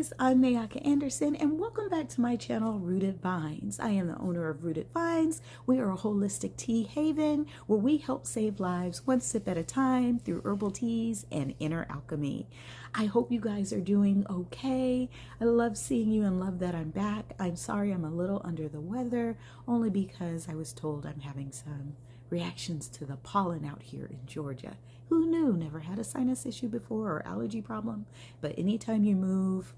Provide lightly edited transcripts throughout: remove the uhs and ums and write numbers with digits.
guys, I'm Mayaka Anderson and welcome back to my channel Rooted Vines. I am the owner of Rooted Vines. We are a holistic tea haven where we help save lives one sip at a time through herbal teas and inner alchemy. I hope you guys are doing okay. I love seeing you and love that I'm back. I'm sorry I'm a little under the weather only because I was told I'm having some reactions to the pollen out here in Georgia. Who knew? Never had a sinus issue before or allergy problem. But anytime you move,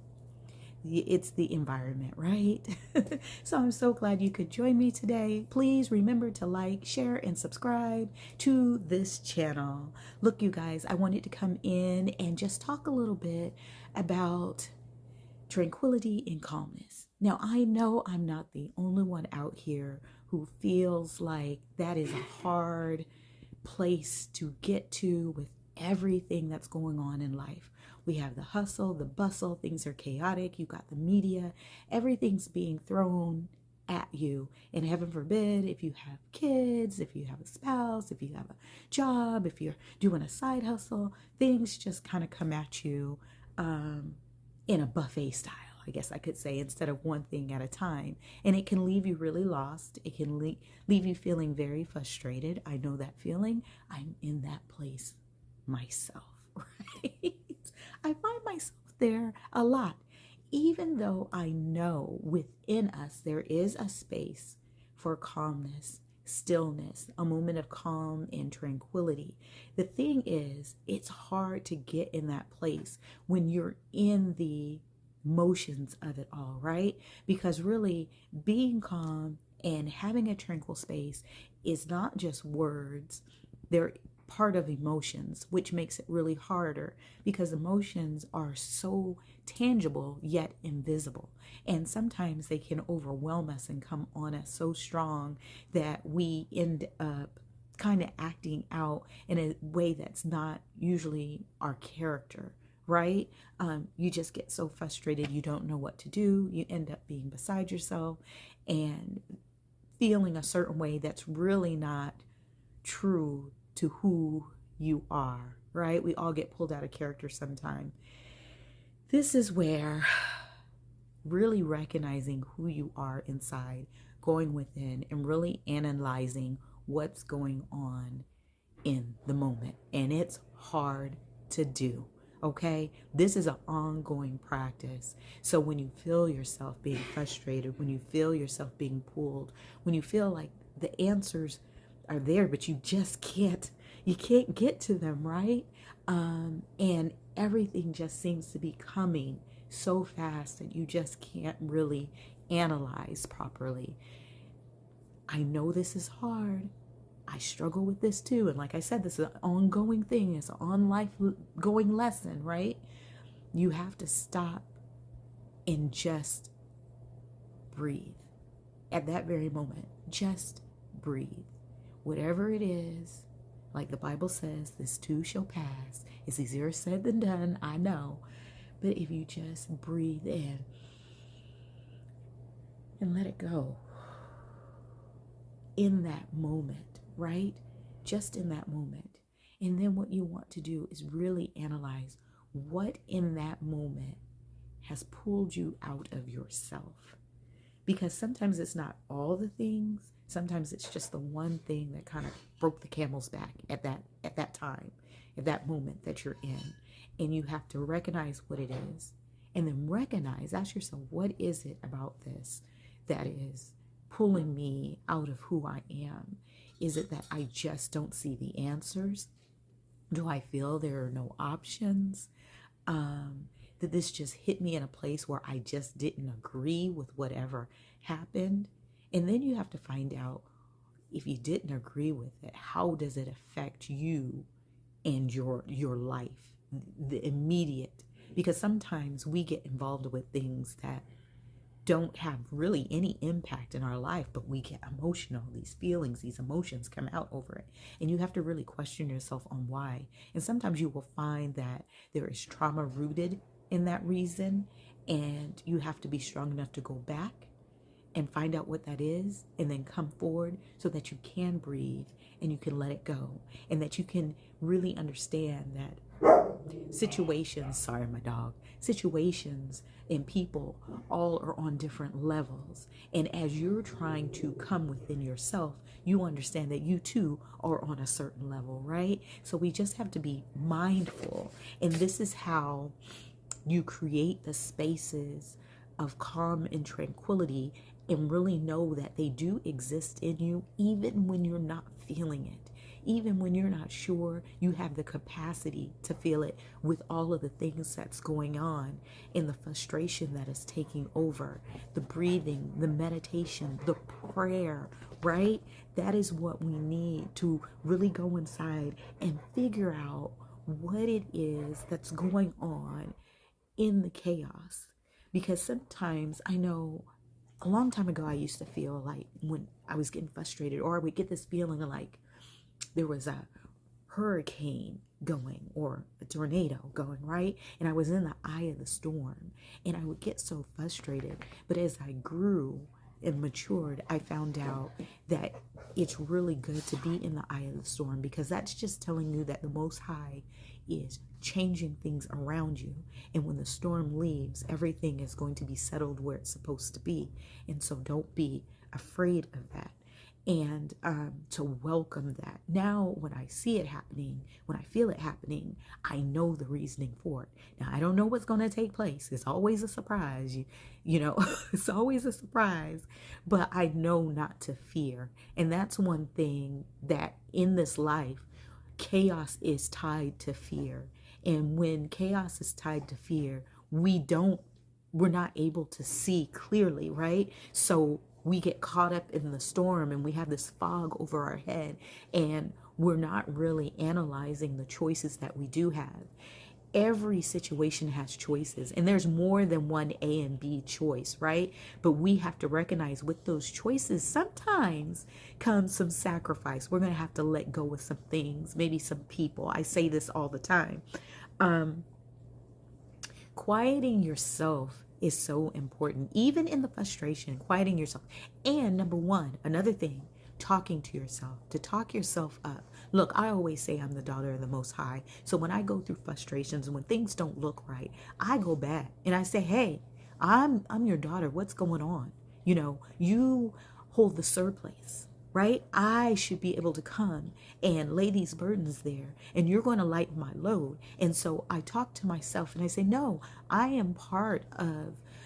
it's the environment, right? So I'm so glad you could join me today. Please remember to like, share, and subscribe to this channel. Look, you guys, I wanted to come in and just talk a little bit about tranquility and calmness. Now, I know I'm not the only one out here who feels like that is a hard place to get to with everything that's going on in life. We have the hustle, the bustle, things are chaotic, you got the media, everything's being thrown at you. And heaven forbid, if you have kids, if you have a spouse, if you have a job, if you're doing a side hustle, things just kind of come at you in a buffet style, I guess I could say, instead of one thing at a time. And it can leave you really lost. It can leave you feeling very frustrated. I know that feeling. I'm in that place myself, right? I find myself there a lot, even though I know within us there is a space for calmness, stillness, a moment of calm and tranquility. The thing is, it's hard to get in that place when you're in the motions of it all, right? Because really being calm and having a tranquil space is not just words. They're part of emotions, which makes it really harder because emotions are so tangible yet invisible. And sometimes they can overwhelm us and come on us so strong that we end up kind of acting out in a way that's not usually our character, right? You just get so frustrated, you don't know what to do. You end up being beside yourself and feeling a certain way that's really not true to who you are, right? We all get pulled out of character sometime. This is where really recognizing who you are inside, going within and really analyzing what's going on in the moment. And it's hard to do. Okay, this is an ongoing practice. So when you feel yourself being frustrated, when you feel yourself being pulled, when you feel like the answers are there, but you just can't get to them, right? And everything just seems to be coming so fast that you just can't really analyze properly. I know this is hard. I struggle with this too. And like I said, this is an ongoing thing. It's an ongoing lesson, right? You have to stop and just breathe. At that very moment, just breathe. Whatever it is, like the Bible says, this too shall pass. It's easier said than done, I know. But if you just breathe in and let it go in that moment, right? Just in that moment. And then what you want to do is really analyze what in that moment has pulled you out of yourself. Because sometimes it's not all the things. Sometimes it's just the one thing that kind of broke the camel's back at that time, at that moment that you're in. And you have to recognize what it is. And then ask yourself, what is it about this that is pulling me out of who I am? Is it that I just don't see the answers? Do I feel there are no options? That this just hit me in a place where I just didn't agree with whatever happened? And then you have to find out, if you didn't agree with it, how does it affect you and your life, the immediate? Because sometimes we get involved with things that don't have really any impact in our life, but we get emotional. These feelings, these emotions come out over it. And you have to really question yourself on why. And sometimes you will find that there is trauma rooted in that reason, and you have to be strong enough to go back and find out what that is, and then come forward so that you can breathe and you can let it go, and that you can really understand that situations, sorry, my dog, situations and people all are on different levels. And as you're trying to come within yourself, you understand that you too are on a certain level, right? So we just have to be mindful. And this is how you create the spaces of calm and tranquility and really know that they do exist in you, even when you're not feeling it. Even when you're not sure, you have the capacity to feel it with all of the things that's going on and the frustration that is taking over, the breathing, the meditation, the prayer, right? That is what we need to really go inside and figure out what it is that's going on in the chaos. Because sometimes I know a long time ago, I used to feel like when I was getting frustrated, or I would get this feeling of like there was a hurricane going or a tornado going, right? And I was in the eye of the storm and I would get so frustrated. But as I grew and matured, I found out that it's really good to be in the eye of the storm, because that's just telling you that the Most High is changing things around you. And when the storm leaves, everything is going to be settled where it's supposed to be. And so don't be afraid of that. And to welcome that. Now, when I see it happening, when I feel it happening, I know the reasoning for it. Now, I don't know what's going to take place. It's always a surprise. You know, it's always a surprise. But I know not to fear. And that's one thing that in this life, chaos is tied to fear. And when chaos is tied to fear, we're not able to see clearly, right? So we get caught up in the storm and we have this fog over our head and we're not really analyzing the choices that we do have. Every situation has choices, and there's more than one A and B choice, right? But we have to recognize with those choices, sometimes comes some sacrifice. We're going to have to let go of some things, maybe some people. I say this all the time. Quieting yourself is so important, even in the frustration, quieting yourself. And number one, another thing, talking to yourself, to talk yourself up. Look, I always say I'm the daughter of the Most High. So when I go through frustrations and when things don't look right, I go back and I say, hey, I'm your daughter. What's going on? You know, you hold the third place, right? I should be able to come and lay these burdens there, and you're going to lighten my load. And so I talk to myself and I say, no, I am part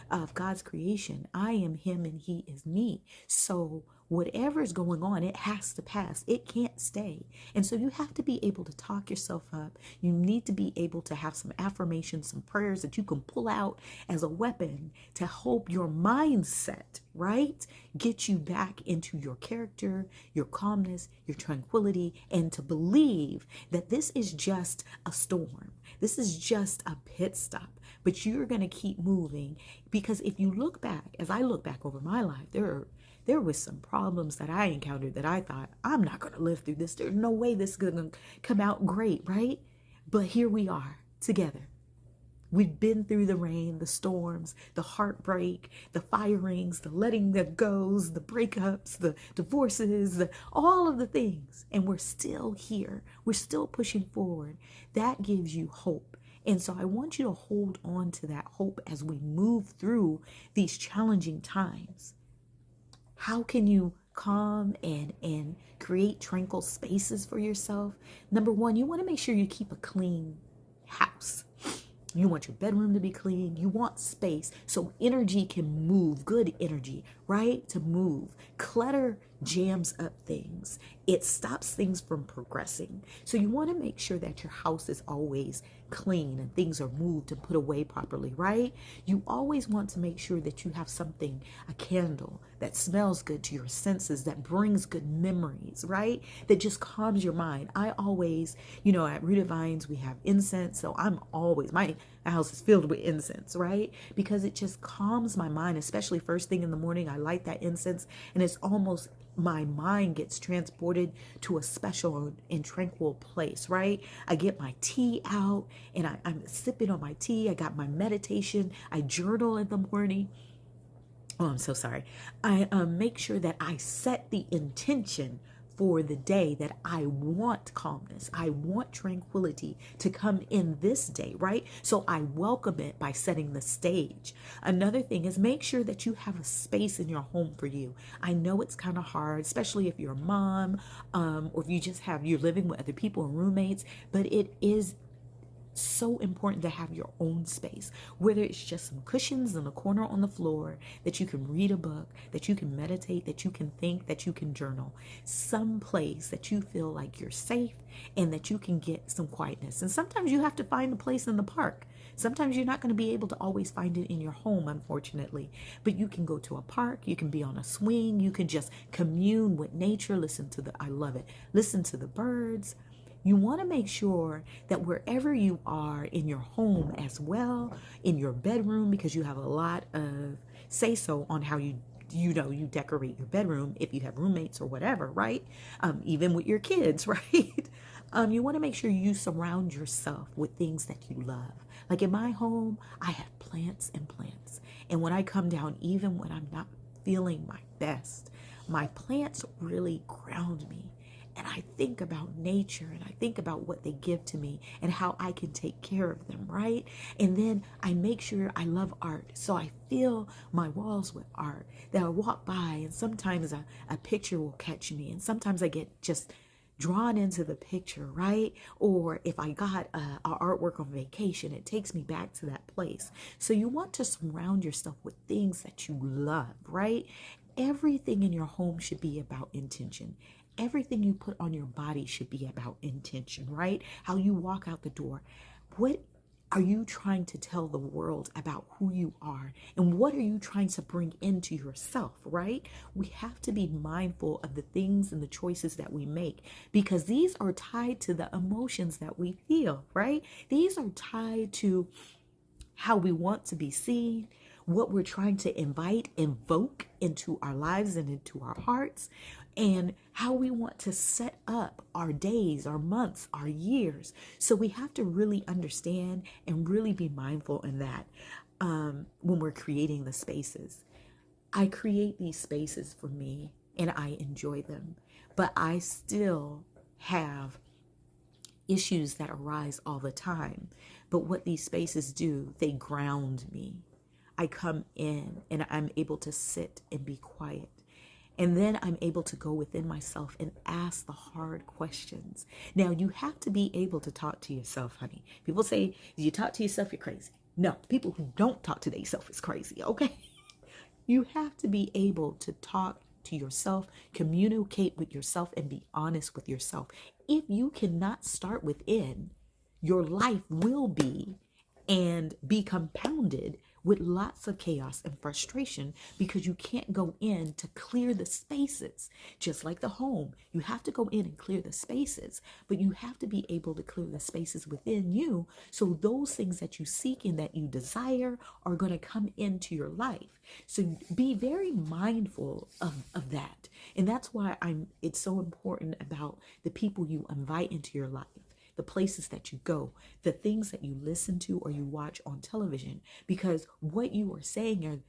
of God's creation. I am him and he is me. So whatever is going on, it has to pass. It can't stay. And so you have to be able to talk yourself up. You need to be able to have some affirmations, some prayers that you can pull out as a weapon to help your mindset, right? Get you back into your character, your calmness, your tranquility, and to believe that this is just a storm. This is just a pit stop, but you're going to keep moving, because if you look back, as I look back over my life, there was some problems that I encountered that I thought, I'm not going to live through this. There's no way this is going to come out great, right? But here we are together. We've been through the rain, the storms, the heartbreak, the firings, the letting that goes, the breakups, the divorces, all of the things. And we're still here. We're still pushing forward. That gives you hope. And so I want you to hold on to that hope as we move through these challenging times. How can you calm and create tranquil spaces for yourself? Number one, you want to make sure you keep a clean house. You want your bedroom to be clean. You want space so energy can move, good energy, right? To move. Clutter jams up things. It stops things from progressing. So you want to make sure that your house is always clean and things are moved and put away properly, right? You always want to make sure that you have something, a candle that smells good to your senses, that brings good memories, right? That just calms your mind. I always, at Rooted Vines, we have incense. So I'm always, my house is filled with incense, right? Because it just calms my mind, especially first thing in the morning. I light that incense and it's almost, my mind gets transported to a special and tranquil place, right? I get my tea out and I'm sipping on my tea. I got my meditation. I journal in the morning. Oh, I'm so sorry. I make sure that I set the intention for the day that I want calmness. I want tranquility to come in this day, right? So I welcome it by setting the stage. Another thing is make sure that you have a space in your home for you. I know it's kind of hard, especially if you're a mom, or if you're living with other people and roommates, but it is so important to have your own space, whether it's just some cushions in the corner on the floor that you can read a book, that you can meditate, that you can think, that you can journal, some place that you feel like you're safe and that you can get some quietness. And sometimes you have to find a place in the park. Sometimes you're not going to be able to always find it in your home, unfortunately, but you can go to a park, you can be on a swing, you can just commune with nature, I love it, listen to the birds. You want to make sure that wherever you are in your home as well, in your bedroom, because you have a lot of say so on how you decorate your bedroom if you have roommates or whatever, right? Even with your kids, right? You want to make sure you surround yourself with things that you love. Like in my home, I have plants and plants. And when I come down, even when I'm not feeling my best, my plants really ground me. And I think about nature and I think about what they give to me and how I can take care of them, right? And then I make sure I love art. So I fill my walls with art that I walk by, and sometimes a picture will catch me. And sometimes I get just drawn into the picture, right? Or if I got a artwork on vacation, it takes me back to that place. So you want to surround yourself with things that you love, right? Everything in your home should be about intention. Everything you put on your body should be about intention, right? How you walk out the door. What are you trying to tell the world about who you are? And what are you trying to bring into yourself, right? We have to be mindful of the things and the choices that we make, because these are tied to the emotions that we feel, right? These are tied to how we want to be seen, what we're trying to invoke into our lives and into our hearts, and how we want to set up our days, our months, our years. So we have to really understand and really be mindful in that when we're creating the spaces. I create these spaces for me and I enjoy them, but I still have issues that arise all the time. But what these spaces do, they ground me. I come in and I'm able to sit and be quiet. And then I'm able to go within myself and ask the hard questions. Now, you have to be able to talk to yourself, honey. People say, you talk to yourself, you're crazy. No, people who don't talk to themselves is crazy, okay? You have to be able to talk to yourself, communicate with yourself, and be honest with yourself. If you cannot start within, your life will be and be compounded with lots of chaos and frustration, because you can't go in to clear the spaces. Just like the home, you have to go in and clear the spaces, but you have to be able to clear the spaces within you, so those things that you seek and that you desire are going to come into your life. So be very mindful of that. And that's why it's so important about the people you invite into your life, the places that you go, the things that you listen to or you watch on television, because what you are saying are,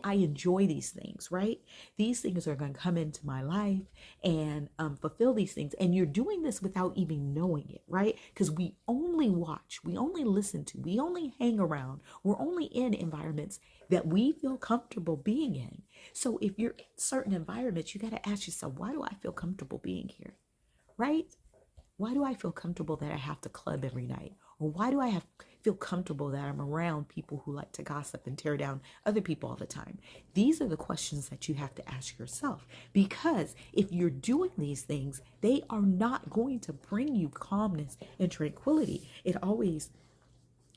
I enjoy these things, right? These things are going to come into my life and fulfill these things. And you're doing this without even knowing it, right? Because we only watch, we only listen to, we only hang around, we're only in environments that we feel comfortable being in. So if you're in certain environments, you got to ask yourself, why do I feel comfortable being here, right? Why do I feel comfortable that I have to club every night? Or why do I feel comfortable that I'm around people who like to gossip and tear down other people all the time? These are the questions that you have to ask yourself, because if you're doing these things, they are not going to bring you calmness and tranquility. It always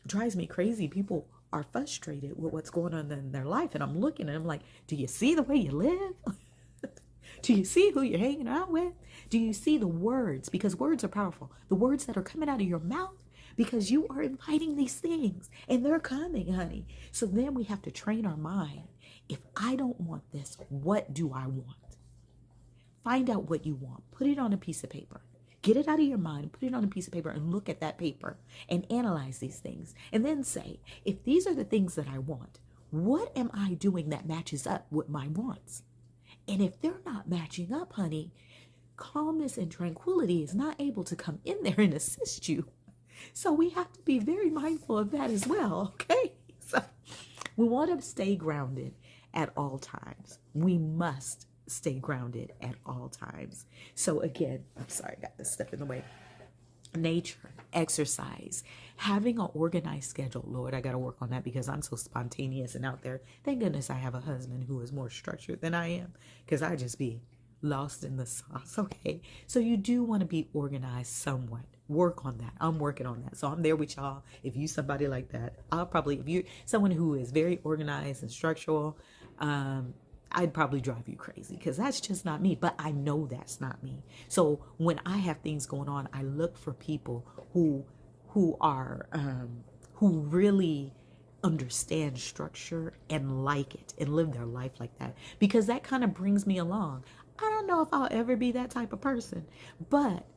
drives me crazy. People are frustrated with what's going on in their life, and I'm looking and I'm like, do you see the way you live? Do you see who you're hanging out with? Do you see the words? Because words are powerful. The words that are coming out of your mouth, because you are inviting these things and they're coming, honey. So then we have to train our mind. If I don't want this, what do I want? Find out what you want. Put it on a piece of paper. Get it out of your mind, put it on a piece of paper and look at that paper and analyze these things. And then say, if these are the things that I want, what am I doing that matches up with my wants? And if they're not matching up, honey, calmness and tranquility is not able to come in there and assist you. So we have to be very mindful of that as well, okay? So we want to stay grounded at all times. We must stay grounded at all times. So again, I'm sorry, I got this stuff in the way. Nature, exercise, having an organized schedule. Lord, I got to work on that because I'm so spontaneous and out there. Thank goodness I have a husband who is more structured than I am, because I just be lost in the sauce. Okay, so you do want to be organized somewhat. Work on that. I'm working on that. So I'm there with y'all. If you somebody like that, I'll probably, if you're someone who is very organized and structural, I'd probably drive you crazy because that's just not me. But I know that's not me. So when I have things going on, I look for people who are who really understand structure and like it and live their life like that, because that kind of brings me along. I don't know if I'll ever be that type of person, but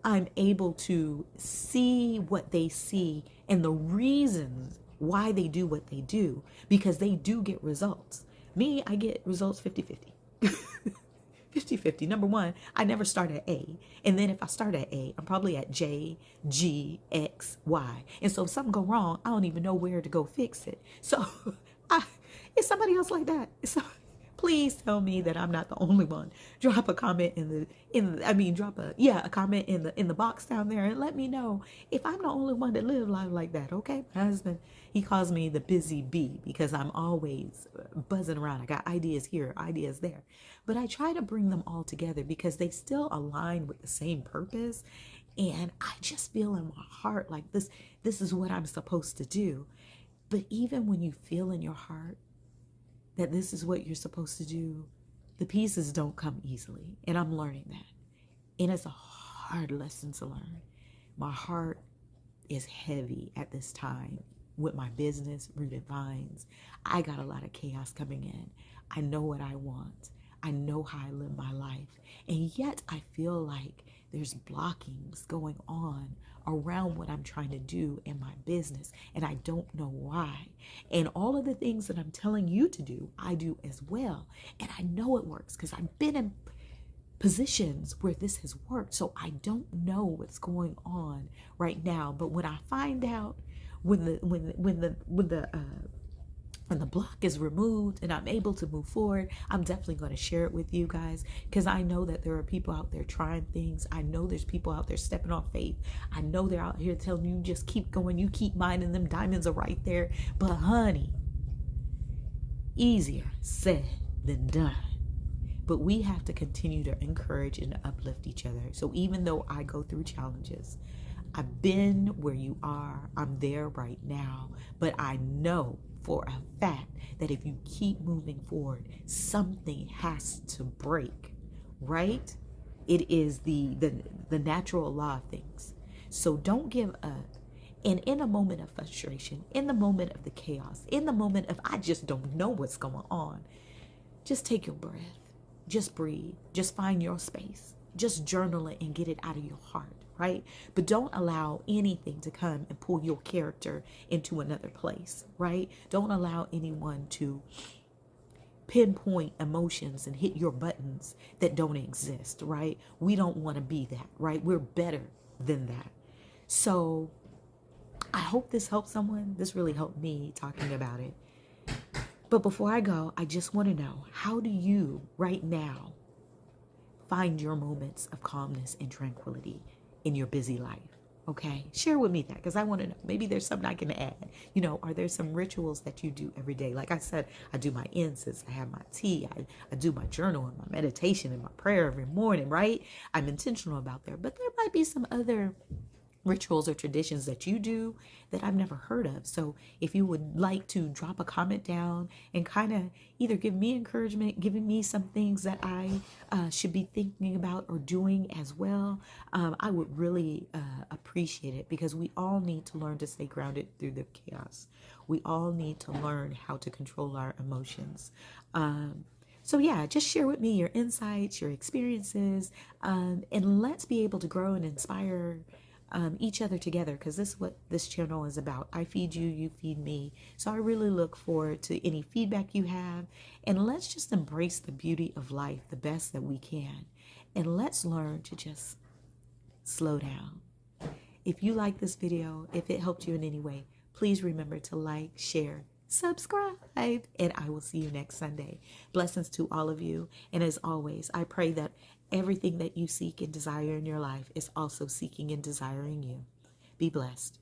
I'm able to see what they see and the reasons why they do what they do, because they do get results. Me, I get results 50-50. 50-50. Number one, I never start at A. And then if I start at A, I'm probably at J, G, X, Y. And so if something go wrong, I don't even know where to go fix it. So is somebody else like that? Please tell me that I'm not the only one. Drop a comment drop a comment in the box down there and let me know if I'm the only one that live life like that. Okay, my husband, he calls me the busy bee because I'm always buzzing around. I got ideas here, ideas there, but I try to bring them all together because they still align with the same purpose. And I just feel in my heart like this is what I'm supposed to do. But even when you feel in your heart that this is what you're supposed to do, the pieces don't come easily. And I'm learning that. And it's a hard lesson to learn. My heart is heavy at this time with my business, Rooted Vines. I got a lot of chaos coming in. I know what I want. I know how I live my life. And yet I feel like there's blockings going on around what I'm trying to do in my business, and I don't know why. And all of the things that I'm telling you to do, I do as well. And I know it works because I've been in positions where this has worked. So I don't know what's going on right now. But when I find out, when the block is removed and I'm able to move forward, I'm definitely going to share it with you guys, because I know that there are people out there trying things. I know there's people out there stepping on faith. I know they're out here telling you just keep going. You keep mining, them diamonds are right there. But honey, easier said than done. But we have to continue to encourage and uplift each other. So even though I go through challenges, I've been where you are. I'm there right now. But I know for a fact that if you keep moving forward, something has to break, right? It is the natural law of things. So don't give up. And in a moment of frustration, in the moment of the chaos, in the moment of I just don't know what's going on, just take your breath. Just breathe. Just find your space. Just journal it and get it out of your heart, right? But don't allow anything to come and pull your character into another place, right? Don't allow anyone to pinpoint emotions and hit your buttons that don't exist, right? We don't want to be that, right? We're better than that. So I hope this helps someone. This really helped me talking about it. But before I go, I just want to know, how do you right now find your moments of calmness and tranquility in your busy life? Okay, share with me that, because I want to know. Maybe there's something I can add. You know, are there some rituals that you do every day? Like I said, I do my incense, I have my tea, I do my journal and my meditation and my prayer every morning, right? I'm intentional about that. But there might be some other rituals or traditions that you do that I've never heard of. So if you would like to drop a comment down and kind of either give me encouragement, giving me some things that I should be thinking about or doing as well, I would really appreciate it, because we all need to learn to stay grounded through the chaos. We all need to learn how to control our emotions. So yeah, just share with me your insights, your experiences, and let's be able to grow and inspire each other together, because this is what this channel is about. I feed you, you feed me. So I really look forward to any feedback you have, and let's just embrace the beauty of life the best that we can. and let's learn to just slow down. If you like this video, if it helped you in any way, please remember to like, share, subscribe, and I will see you next Sunday. Blessings to all of you. And as always, I pray that everything that you seek and desire in your life is also seeking and desiring you. Be blessed.